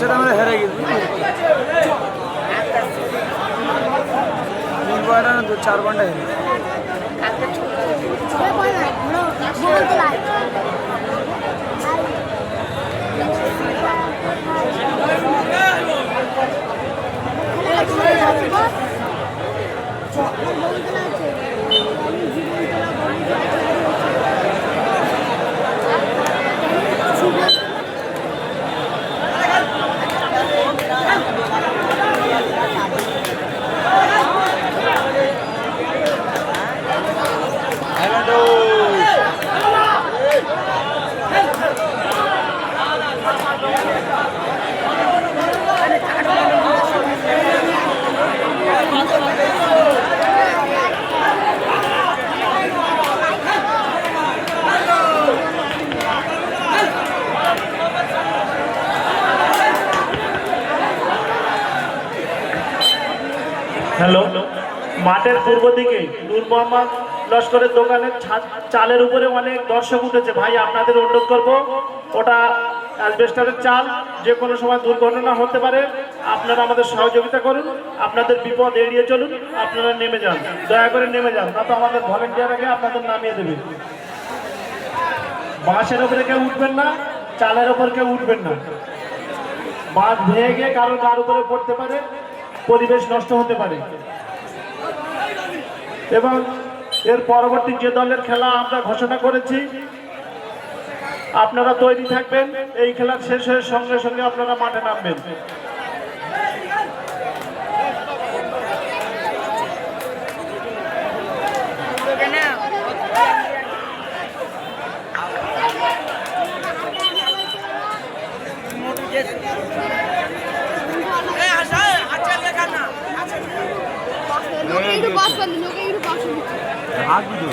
সেটা আমরা হেরে গেছি 4 ঘন্টা হেরে হ্যালো, মাঠের পূর্ব দিকে নূর মোহাম্মদ লস্করের দোকানের চালের উপরে অনেক দর্শক উঠেছে। ভাই আপনাদের অনুরোধ করব, ওটা অ্যাসবেস্টারের চাল, যে কোনো সময় দুর্ঘটনা হতে পারে, আপনারা আমাদের সহযোগিতা করুন, আপনাদের বিপদ এড়িয়ে চলুন, আপনারা নেমে যান, দয়া করে নেমে যান, না তো আমাদের ভলেন্টিয়ারকে আপনাদের নামিয়ে দেবে। বাঁশের উপরে কেউ উঠবেন না, চালের উপর কেউ উঠবেন না, বাঁশ ভেঙে গিয়ে কারো গার উপরে পড়তে পারে, পরিবেশ নষ্ট হতে পারে। এবং এর পরবর্তী যে দলের খেলা আমরা ঘোষণা করেছি, আপনারা তৈরি থাকবেন, এই খেলা শেষ হয়ে সঙ্গে সঙ্গে আপনারা মাঠে নামবেন। হাত দিও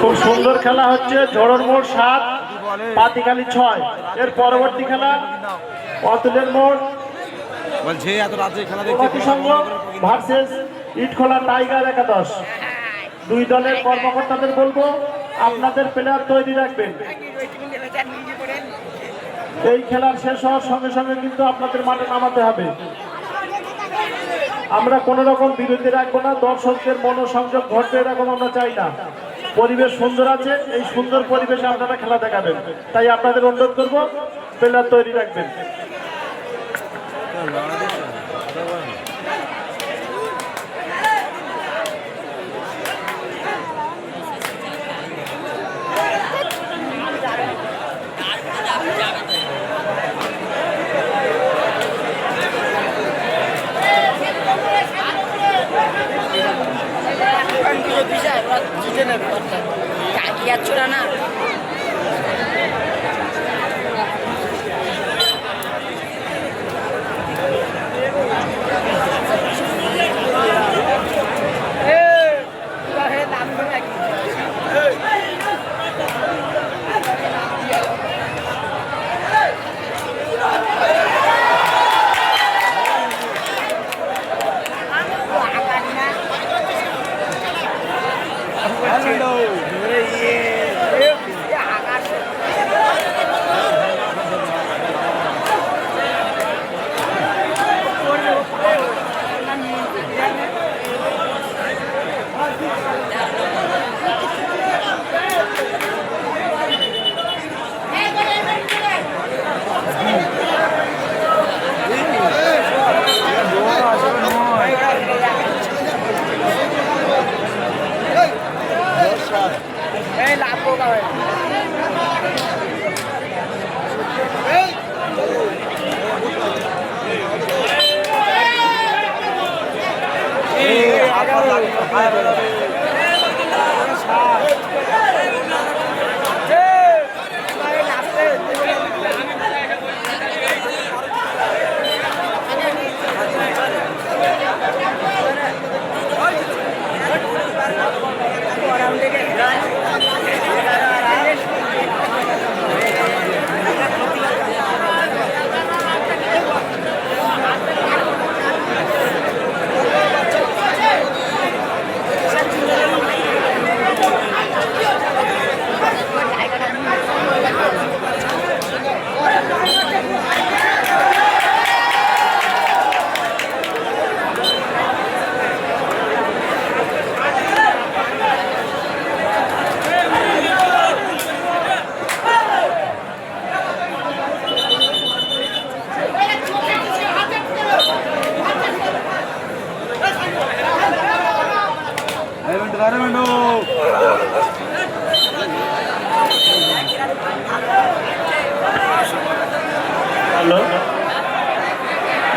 খুব সুন্দর খেলা হচ্ছে। ঝড়ের মোড় 7, পাতিখালি 6। এর পরবর্তী খেলা অতুলের মোড় সংঘ ভার্সেস ইটখোলা টাইগার একাদশ। দুই দলের কর্মকর্তাদের বলবো আপনাদের প্লেয়ার তৈরি রাখবেন। এই খেলার শেষ হওয়ার সঙ্গে সঙ্গে কিন্তু আপনাদের মাঠে নামাতে হবে। আমরা কোনো রকম বিরতি রাখবো না, দর্শকদের মনোসংযোগ ঘটবে এরকম আমরা চাই না। পরিবেশ সুন্দর আছে, এই সুন্দর পরিবেশে আপনারা খেলা দেখাবেন, তাই আপনাদের অনুরোধ করব প্লেয়ার তৈরি রাখবেন। না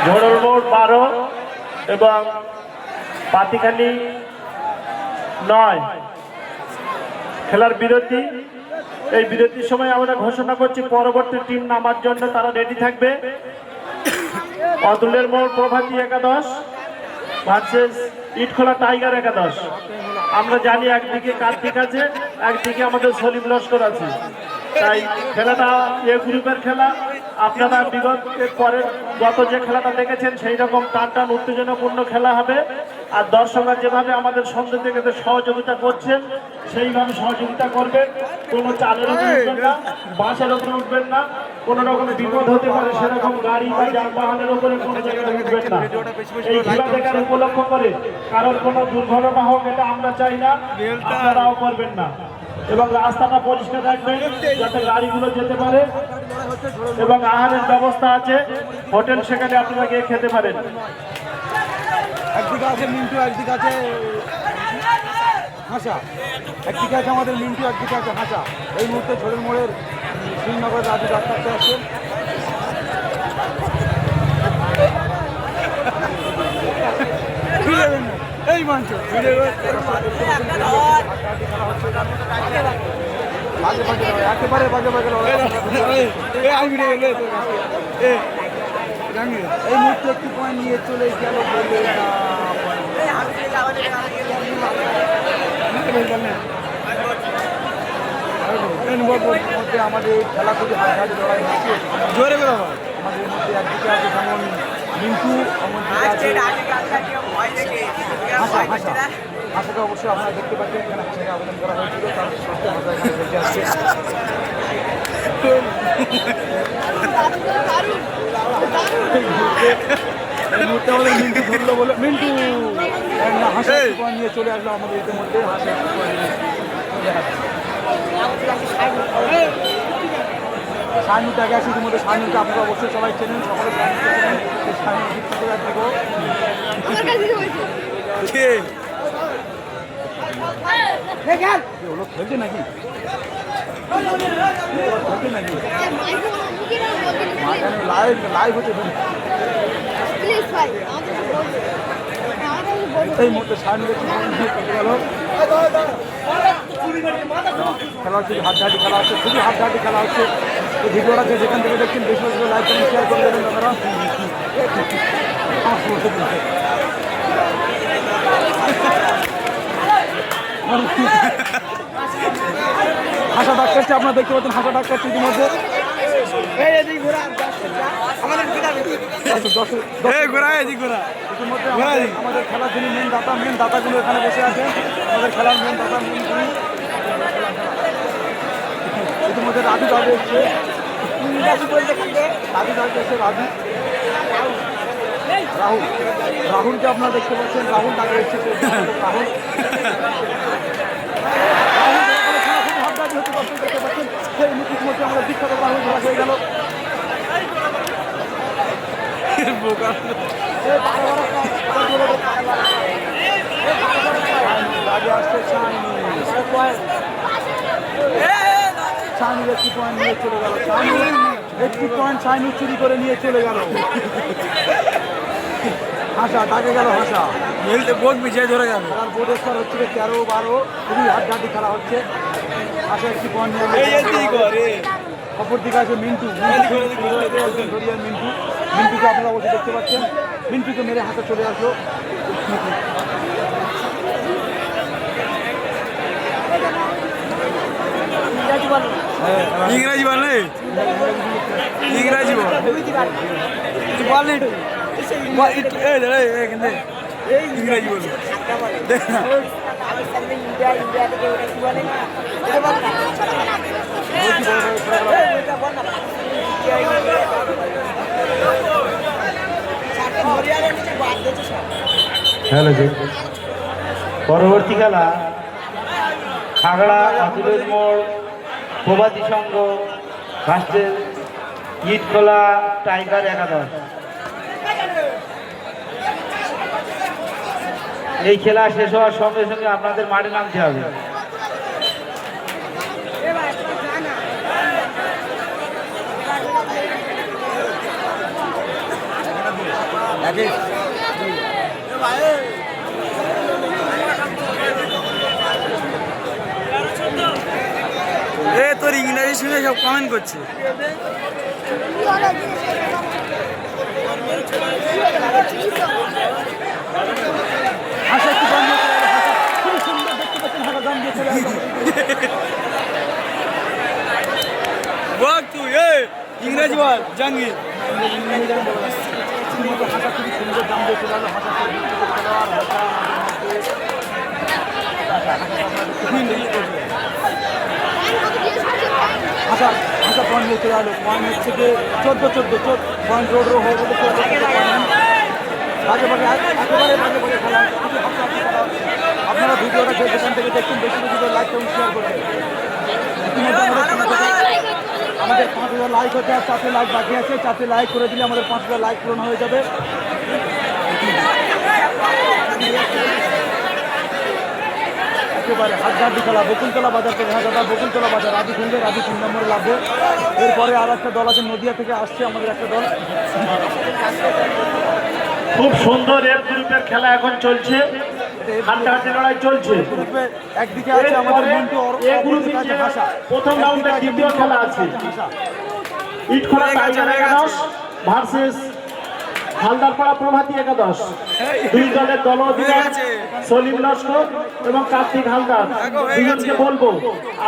ঝোড়র মোড় 12 এবং পাতিখালি 9 খেলার বিরতি। এই বিরতির সময় আমরা ঘোষণা করছি পরবর্তী টিম নামার জন্য তারা রেডি থাকবে। অতুলের মোড় প্রভাতী 11 ভার্সেস ইটখোলা টাইগার 11। আমরা জানি একদিকে কার্তিক আছে, একদিকে আমাদের সলিম লস্কর আছে, তাই খেলাটা এ গ্রুপের খেলা। আপনারা বিগত পরের গত যে খেলাটা দেখেছেন সেই রকম টান টান উত্তেজনাপূর্ণ খেলা হবে। আর দর্শকরা যেভাবে আমাদের সন্ধ্যে থেকে সহযোগিতা করছেন সেইভাবে সহযোগিতা করবেন। কোনো চালের উপরে উঠবেন না, বাসের উপরে উঠবেন না, কোনো রকম বিপদ হতে পারে সেরকম গাড়ি বা যানবাহনের উপরে কোনো জায়গায় উঠবেন না। এই খেলা দেখার উপলক্ষ করে কারোর কোনো দুর্ঘটনা হোক এটা আমরা চাই না, আপনারাও করবেন না। এবং রাস্তাটা পরিষ্কার রাখবেন যাতে গাড়িগুলো যেতে পারে, এবং আহারের ব্যবস্থা আছে, হোটেল সেখানে আপনারা গিয়ে খেতে পারেন। একদিকে আছে মিন্টু, একদিকে আছে হাসা, একদিকে আছে আমাদের মিন্টু, একদিকে আছে হাসা। এই মুহূর্তে ঝোড়ের মোড়ের শ্রীনগর রাজু ডাক্তারতে আসছেন। এই মঞ্চ একেবারে বাজে বাজে এই মুহূর্তে একটু পয়েন্ট নিয়ে চলে গেল মধ্যে আমাদের খেলা খুবই হাড্ডাহাড্ডি লড়াই হচ্ছে। জোরে করে আমাদের মধ্যে একদিকে আছে যেমন মিন্টু, অন্যদিকে আছে হাসাকে অবশ্যই আপনারা দেখতে পাচ্ছেন এখানে হাসাকে আবেদন করা হয়েছিল, তার সত্যি হাসা এখানে বেঁচে আসছে। এই মুহূর্তে আমাদের মিন্টু ধরলো বলে মিন্টু হাসা নিয়ে চলে আসলো আমাদের ইতিমধ্যে হাসা সাইনুটা গেছে ইতিমধ্যে সাইনুটা আপনারা অবশ্যই সবাই চেনেন সকলে সাইনুটা চেনেন এই সাইনুর দিক থেকে দেখো হলো খেলছে নাকি খেলছে নাকি লাইভ লাইভ হচ্ছে এই মুহূর্তে সাইনু গেল খেলা হচ্ছে হাড্ডাহাড্ডি খেলা হচ্ছে খুবই হাড্ডাহাড্ডি খেলা হচ্ছে এই ভিডিওটা যেখান থেকে দেখছেন বেশি বেশি লাইক করেন শেয়ার করে দেবেন আপনারা হাসা ডাক করছে আপনারা দেখতে পাচ্ছেন হাসা ডাক করছে ইতিমধ্যে আমাদের খেলার যিনি মেন দাতাগুলো এখানে বসে আছেন আমাদের খেলার মেন দাতা ইতিমধ্যে রাজু দাবি এসছে রাহুল রাহুলকে আপনারা দেখতে পাচ্ছেন রাহুল ডাকে এসছে রাহুল দেখতে পাচ্ছেন সেই মুখোমুখি আমরা বিখ্যাত রাহুল ধরা হয়ে গেল শাইনুর একটি পয়েন্ট নিয়ে চলে গেল একটি পয়েন্ট শাইনুর চুরি করে নিয়ে চলে গেল হাসা ডাকে গেল হাসা বোর্ড বিজয় ধরে গেল খেলার বোর্ডের স্কোর হচ্ছে 13-12 খুবই হাড্ডাহাড্ডি খেলা হচ্ছে হাসা একটি পয়েন্ট নিয়ে অপর দিকে আছে মিন্টু মিন্টুকে আপনারা অবশ্যই দেখতে পাচ্ছেন মিন্টুকে মেরে হাতে চলে আসলো ইংরাজি বল ইংরাজি বল ইংরাজি বল হ্যালো জি পরবর্তী খেলা খাগড়া আতুলের মোড় প্রভাতী সংঘ ফার্স্টের ইটখোলা টাইগার 11। এই খেলা শেষ হওয়ার সঙ্গে সঙ্গে আপনাদের মাঠে নামতে হবে। তোর ইংরেজি শুনে সব কমেন্ট করছে ইংরেজি বল জাহাঙ্গীর হাসা খুবই সুন্দর দাম দিয়ে চলে হাসা হাসা পয়েন্ট নিয়ে চলে এলো পয়েন্ট হচ্ছে যে 14 পয়েন্ট রোড হয়ে গেলে বাজে বাজে একেবারে বাজে বাজে খেলা আপনারা ভিডিওটা যেখান থেকে দেখছেন বেশি বেশি করে লাইক করুন শেয়ার করবেন আমাদের 5000 লাইক হচ্ছে আর 4টি লাইক বাকি আছে 4টি লাইক করে দিলে আমাদের 5000 লাইক পূরণ হয়ে যাবে একেবারে হাড্ডাহাড্ডি খেলা বকুলতলা বাজার থেকে হ্যাঁ দাদা বকুলতলা বাজার রাজু 3 নম্বরে লাগবে এরপরে আর একটা দল আছে নদিয়া থেকে আসছে আমাদের একটা দল খুব সুন্দর এফ গ্রুপের খেলা এখন চলছে হাড্ডাহাড্ডি লড়াই চলছে একদিকে আছে আমাদের মিন্টু এ গ্রুপে ভাষা প্রথম রাউন্ডে দ্বিতীয় খেলা আছে ইটখোলা টাইগার 11 ভার্সেস হালদারপাড়া প্রভাতী 11 দুই দলের দল সলিম লস্কর এবং কার্তিক হালদার দুজনকে বলবো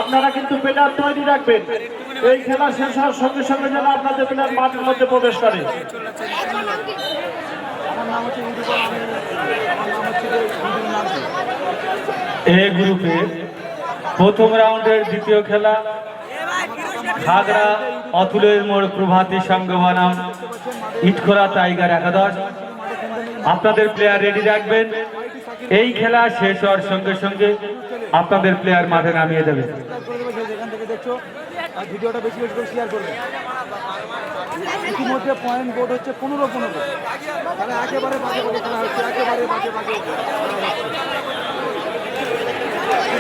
আপনারা কিন্তু প্লেয়ার তৈরি রাখবেন এই খেলা শেষ হওয়ার সঙ্গে সঙ্গে যেন আপনাদের প্লেয়ার মাঠের মধ্যে প্রবেশ করে এ গ্রুপে প্রথম রাউন্ডের দ্বিতীয় খেলা খাগড়া অতুলের মোড় প্রভাতী সংঘ বনাম ইটখোলা টাইগার একাদশ। আপনাদের প্লেয়ার রেডি রাখবেন। এই খেলা শেষ হওয়ার সঙ্গে সঙ্গে আপনাদের প্লেয়ার মাঠে নামিয়ে দেবে। যেখান থেকে দেখছো আর ভিডিওটা বেশি বেশি করে শেয়ার করবে। ইতিমধ্যে পয়েন্ট বোর্ড হচ্ছে 15-15, মানে একেবারে বাজে বাজে খেলা হচ্ছে, একেবারে বাজে বাজে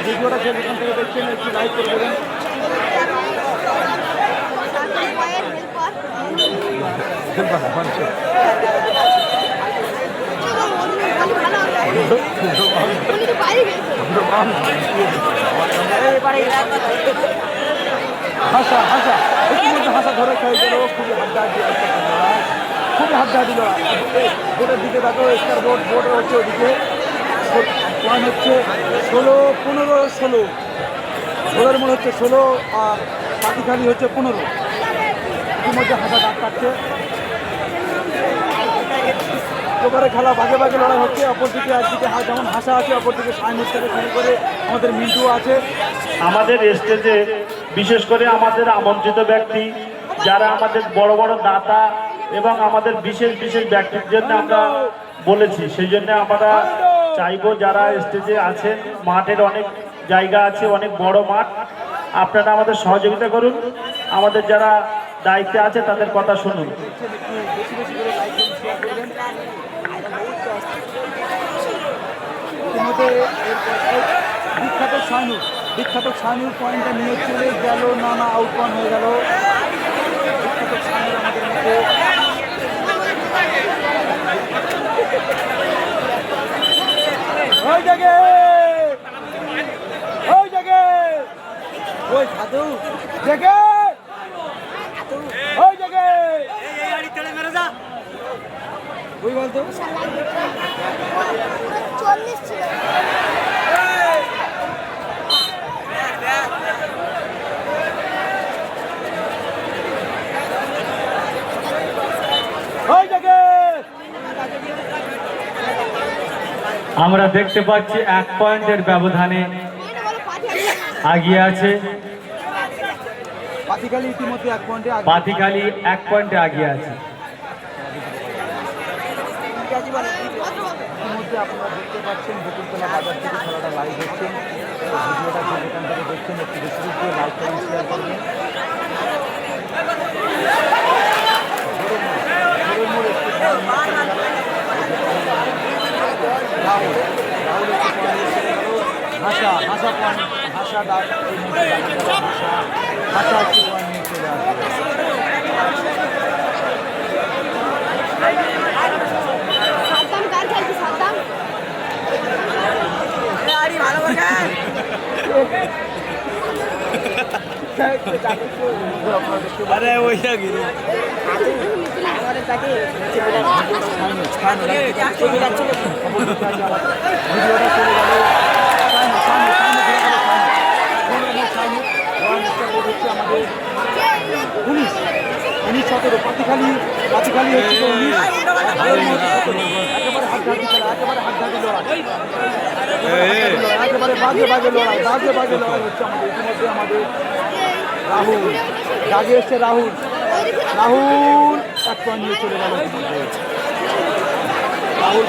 ভিডিওটা যেখান থেকে দেখছেন একটু লাইক করে দেবেন। হাসা হাসা ইতিমধ্যে হাসা ধরে খেয়ে গেল। খুবই হাড্ডাহাড্ডি একটা খেলা, খুবই হাড্ডাহাড্ডি লড়াই। বোর্ডের দিকে দেখো, স্টার বোর্ড হচ্ছে ওদিকে পয়েন্ট হচ্ছে 16-15-16। ঝোলের মোড় হচ্ছে 16 আর পাতিখালি হচ্ছে 15। ইতিমধ্যে হাসা দাগ কাটছে। এবারে খেলা বাগে বাগে লড়াই হচ্ছে। অপরদিকে একদিকে যেমন হাসা আছে, অপরদিকে সাইনিস থেকে শুরু করে আমাদের মিন্টু আছে। আমাদের স্টেজে বিশেষ করে আমাদের আমন্ত্রিত ব্যক্তি যারা আমাদের বড় বড় দাতা এবং আমাদের বিশেষ বিশেষ ব্যক্তির জন্য আমরা বলেছি, সেই জন্য আমরা চাইবো যারা স্টেজে আছেন, মাঠের অনেক জায়গা আছে, অনেক বড় মাঠ, আপনারা আমাদের সহযোগিতা করুন। আমাদের যারা দায়িত্বে আছে তাদের কথা শুনুন। বিখ্যাত সাইনুর পয়েন্টটা নিয়ে চলে গেল, না আউট পয়েন্ট হয়ে গেল। বিখ্যাত সাইনুর আমাদের মধ্যে ওই সাধু দেখে ওই জায়গায় ওই বলতো 40 ছিল। আমরা দেখতে পাচ্ছি 1 পয়েন্টের ব্যবধানে এগিয়ে আছে পাতিখালি। ইতিমধ্যে 1 পয়েন্টে পাতিখালি 1 পয়েন্টে এগিয়ে আছে। ইতিমধ্যে আপনারা দেখতে পাচ্ছেন বকুলতলা বাজার থেকে খেলাটা লাইভ হচ্ছে। ভিডিওটা যেখান থেকে দেখছেন একটু বেশি করে লাইক করুন, শেয়ার করবেন। হাসা হাসা পয়েন্ট, হাসা ডাক এই মুহূর্তে হাসা একটি পয়েন্ট নিয়ে চলে আসবে। সাদ্দাম কার খেলছে? সাদ্দাম ভালো আরে ওইটা কি উনিশ 17 পাতিখালি হচ্ছে 19। একেবারে হাড্ডাহাড্ডি খেলা, একেবারে হাড্ডাহাড্ডি লড়াই, একেবারে বাজে লড়াই হচ্ছে আমাদের। ইতিমধ্যে আমাদের রাহুল দাগে এসছে, রাহুল 1 পয়েন্ট নিয়ে চলে গেল। রাহুল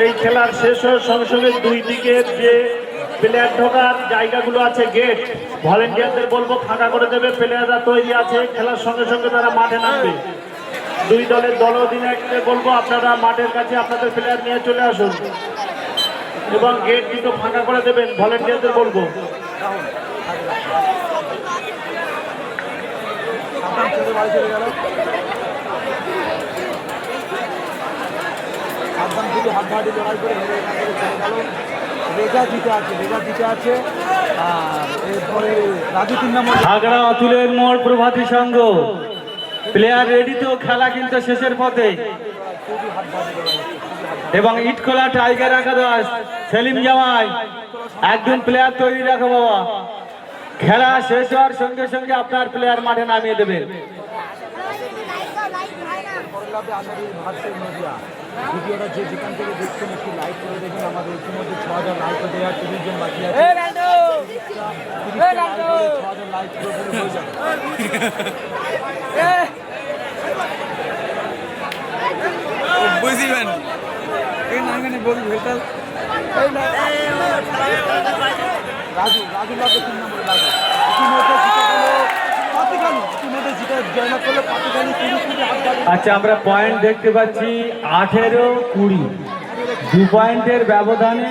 এই খেলার শেষ হওয়ার সঙ্গে সঙ্গে দুই দিকে যে প্লেয়ার ঢোকার জায়গাগুলো আছে, গেট, ভলেন্টিয়ারদের বলবো ফাঁকা করে দেবে। প্লেয়াররা তৈরি আছে, খেলার সঙ্গে সঙ্গে তারা মাঠে নামবে। দুই দলের দল অধিনায়কদের বলবো আপনারা মাঠের কাছে আপনাদের প্লেয়ার নিয়ে চলে আসুন এবং গেট দুটো ফাঁকা করে দেবেন। ভলেন্টিয়ারদের বলবো চলে গেল। সাবধান থেকে হাড্ডাহাড্ডি লড়াই করে চলে গেল। রেজা জিতে আছে আর এরপরে রাজু 3 নম্বর। আগ্রা অতুলের মোড় প্রভাতী সংঘ প্লেয়ার রেডি, তো খেলা কিন্তু শেষের পথে। এবং ইটখোলা টাইগার একাদশ সেলিম জামাই একজন প্লেয়ার তৈরি রাখো বাবা। খেলা শেষ হওয়ার সঙ্গে সঙ্গে আপনার প্লেয়ার মাঠে নামিয়ে দেবেন। ভিডিওটা যেখান থেকে দেখছেন একটু লাইক করে দেখুন। আমাদের ইতিমধ্যে 6000 লাইক দেওয়ার 30 জন বাকি আছে। লাইক হয়ে যাবে। বুঝিবেন এই নাঙ্গানে বলি ভেটাল রাজু লাগবে 3 নম্বরে রাজু ইতিমধ্যে জিতে গেল পাতিখালি, ইতিমধ্যে জিতে জয়লাভ করলো পাতিখালি। খুবই হাততালি। আচ্ছা, আমরা পয়েন্ট দেখতে পাচ্ছি 18-20, 2 পয়েন্টের ব্যবধানে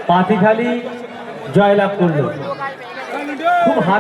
পাতিখালি জয়লাভ করলো। খুব হাত